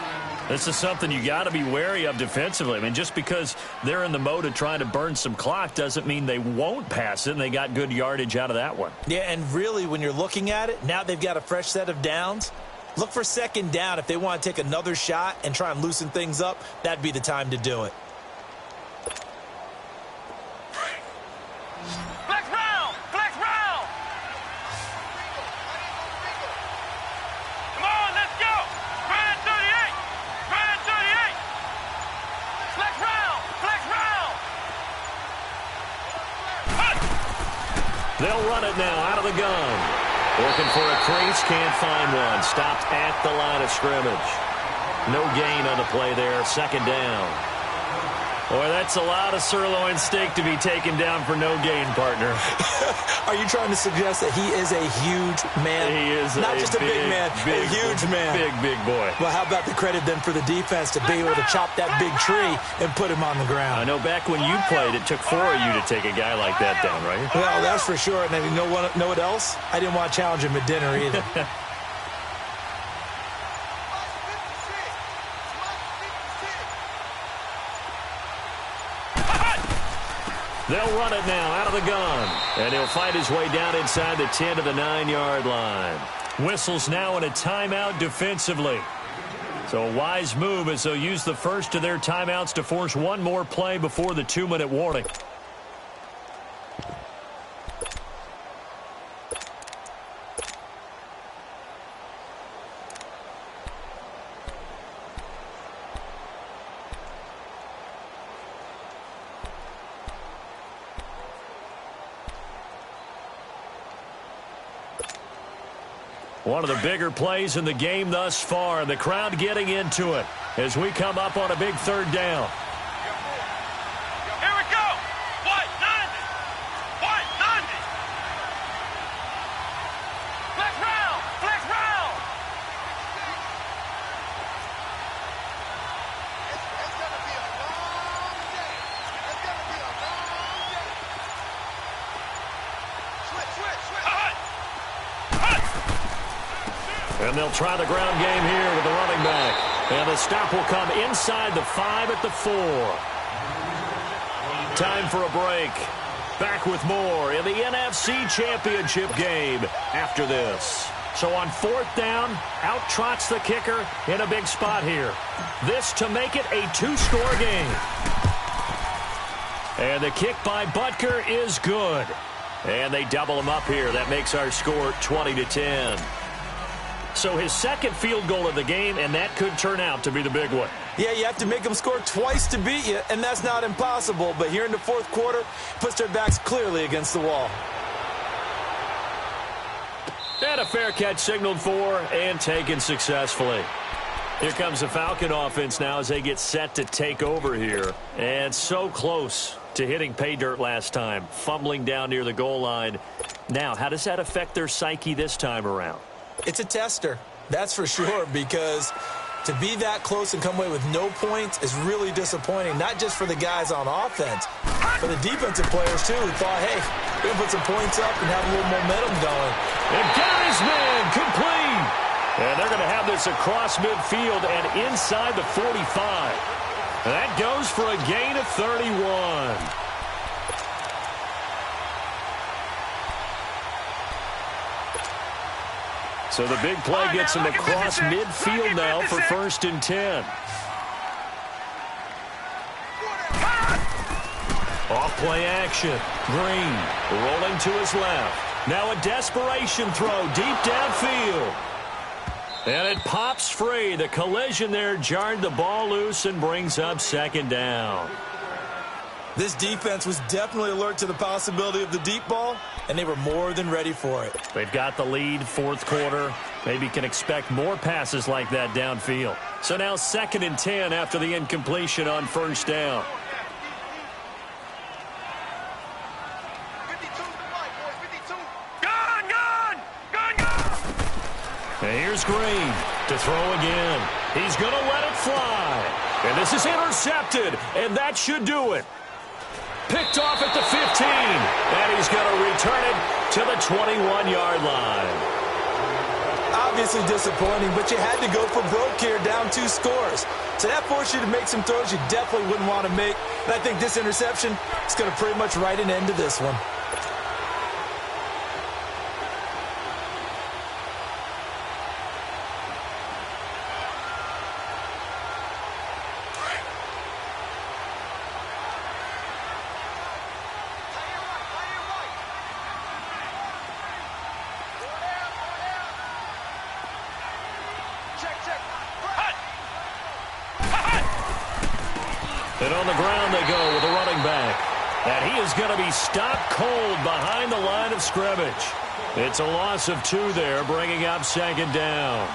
Speaker 1: This is something you got to be wary of defensively. I mean, just because they're in the mode of trying to burn some clock doesn't mean they won't pass it, and they got good yardage out of that one.
Speaker 2: Yeah, and really, when you're looking at it, now they've got a fresh set of downs. Look for second down. If they want to take another shot and try and loosen things up, that'd be the time to do it.
Speaker 3: Flex round! Flex round! Come on, let's go! Grind 38! Grind 38! Flex round! Flex round! Hut!
Speaker 1: They'll run it now out of the gun. Looking for a crease, can't find one. Stopped at the line of scrimmage. No gain on the play there, second down. Boy, that's a lot of sirloin steak to be taken down for no gain, partner.
Speaker 2: Are you trying to suggest that he is a huge man?
Speaker 1: He is
Speaker 2: not just a big man, a huge man.
Speaker 1: Big boy.
Speaker 2: Well, how about the credit then for the defense to be able to chop that big tree and put him on the ground?
Speaker 1: I know back when you played, it took 4 of you to take a guy like that down, right?
Speaker 2: Well, that's for sure. And then you know what else? I didn't want to challenge him at dinner either.
Speaker 1: They'll run it now out of the gun. And he'll find his way down inside the 10 to the 9-yard line. Whistles now in a timeout defensively. So a wise move as they'll use the first of their timeouts to force one more play before the 2-minute warning. One of the bigger plays in the game thus far. The crowd getting into it as we come up on a big third down.
Speaker 3: Here we go! White 90! White 90! Flex round! Flex round! It's gonna be a long day. It's gonna be a long day. Switch. Hut!
Speaker 1: And they'll try the ground game here with the running back. And the stop will come inside the 5 at the 4. Time for a break. Back with more in the NFC Championship game after this. So on 4th down, out trots the kicker in a big spot here. This to make it a 2-score game. And the kick by Butker is good. And they double him up here. That makes our score 20-10. So his second field goal of the game, and that could turn out to be the big one.
Speaker 2: Yeah, you have to make them score twice to beat you, and that's not impossible. But here in the fourth quarter, puts their backs clearly against the wall.
Speaker 1: And a fair catch signaled for and taken successfully. Here comes the Falcon offense now as they get set to take over here. And so close to hitting pay dirt last time, fumbling down near the goal line. Now, how does that affect their psyche this time around?
Speaker 2: It's a tester, that's for sure, because to be that close and come away with no points is really disappointing, not just for the guys on offense, but the defensive players, too, who thought, hey, we're going to put some points up and have a little momentum going.
Speaker 1: And got his man complete. And they're going to have this across midfield and inside the 45. That goes for a gain of 31. So the big play gets him across midfield now for 1st and 10. Off play action. Green rolling to his left. Now a desperation throw deep downfield. And it pops free. The collision there jarred the ball loose and brings up 2nd down.
Speaker 2: This defense was definitely alert to the possibility of the deep ball, and they were more than ready for it.
Speaker 1: They've got the lead, 4th quarter. Maybe can expect more passes like that downfield. So now 2nd and 10 after the incompletion on 1st down.
Speaker 3: 52 to the right, boys. 52. Gun!
Speaker 1: And here's Green to throw again. He's going to let it fly. And this is intercepted, and that should do it. Picked off at the 15, and he's going to return it to the 21-yard line.
Speaker 2: obviously disappointing, but you had to go for broke here, down 2 scores. So that forced you to make some throws you definitely wouldn't want to make. And I think this interception is going to pretty much write an end to this one.
Speaker 1: And on the ground they go with a running back. And he is going to be stopped cold behind the line of scrimmage. It's a loss of 2 there, bringing up 2nd down.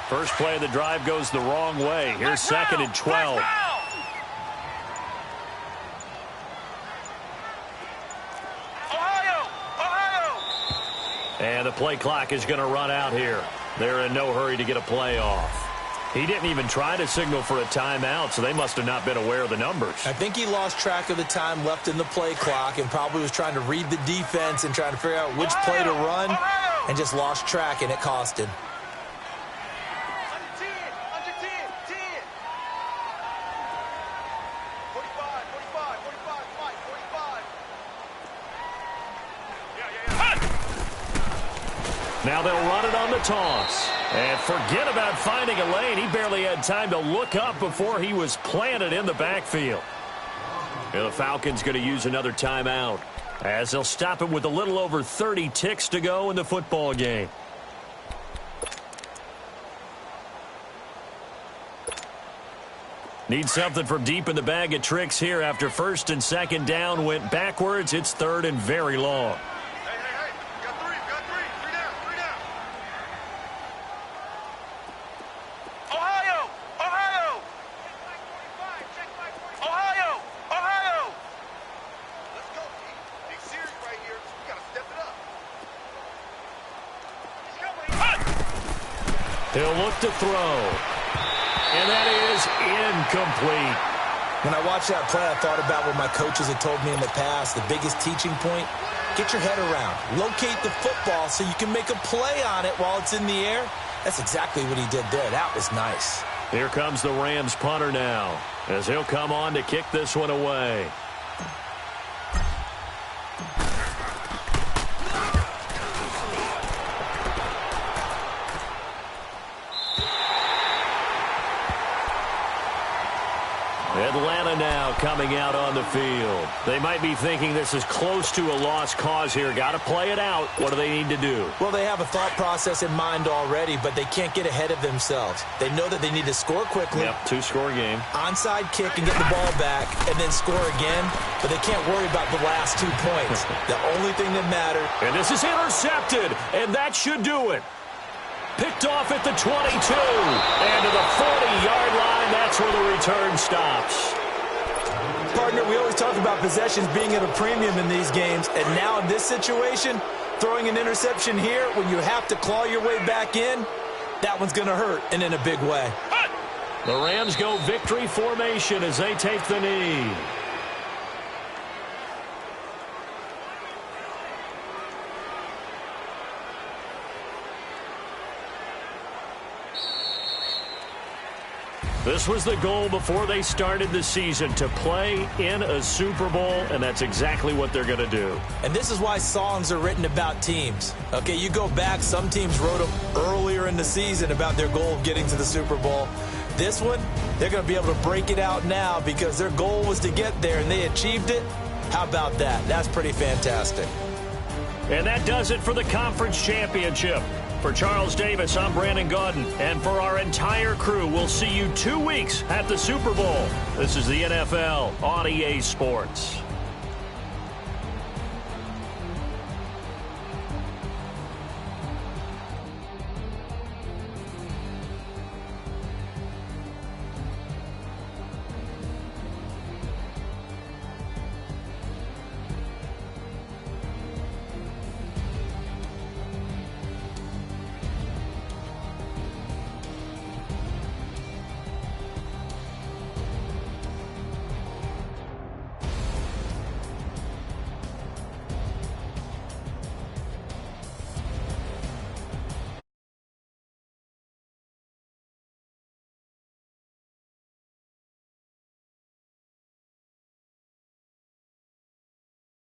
Speaker 1: First play of the drive goes the wrong way. Here's 2nd and 12. And the play clock is going to run out here. They're in no hurry to get a play off. He didn't even try to signal for a timeout, so they must have not been aware of the numbers.
Speaker 2: I think he lost track of the time left in the play clock and probably was trying to read the defense and trying to figure out which play to run and just lost track, and it cost him.
Speaker 1: Now they'll run it on the toss. And forget about finding a lane. He barely had time to look up before he was planted in the backfield. And the Falcons going to use another timeout as they'll stop it with a little over 30 ticks to go in the football game. Need something from deep in the bag of tricks here after 1st and 2nd down went backwards. It's 3rd and very long. He'll look to throw. And that is incomplete.
Speaker 2: When I watched that play, I thought about what my coaches had told me in the past. The biggest teaching point, get your head around. Locate the football so you can make a play on it while it's in the air. That's exactly what he did there. That was nice.
Speaker 1: Here comes the Rams punter now, as he'll come on to kick this one away. Atlanta now coming out on the field. They might be thinking this is close to a lost cause here. Got to play it out. What do they need to do?
Speaker 2: Well, they have a thought process in mind already, but they can't get ahead of themselves. They know that they need to score quickly.
Speaker 1: Yep, 2-score game.
Speaker 2: Onside kick and get the ball back and then score again, but they can't worry about the last 2 points. The only thing that matters.
Speaker 1: And this is intercepted, and that should do it. Picked off at the 22, and to the 40-yard line, that's where the return stops.
Speaker 2: Partner, we always talk about possessions being at a premium in these games, and now in this situation, throwing an interception here when you have to claw your way back in, that one's going to hurt, and in a big way.
Speaker 1: The Rams go victory formation as they take the knee. This was the goal before they started the season, to play in a Super Bowl, and that's exactly what they're going to do.
Speaker 2: And this is why songs are written about teams. Okay, you go back, some teams wrote them earlier in the season about their goal of getting to the Super Bowl. This one, they're going to be able to break it out now because their goal was to get there, and they achieved it. How about that? That's pretty fantastic.
Speaker 1: And that does it for the conference championship. For Charles Davis, I'm Brandon Gaudin. And for our entire crew, we'll see you 2 weeks at the Super Bowl. This is the NFL on EA Sports.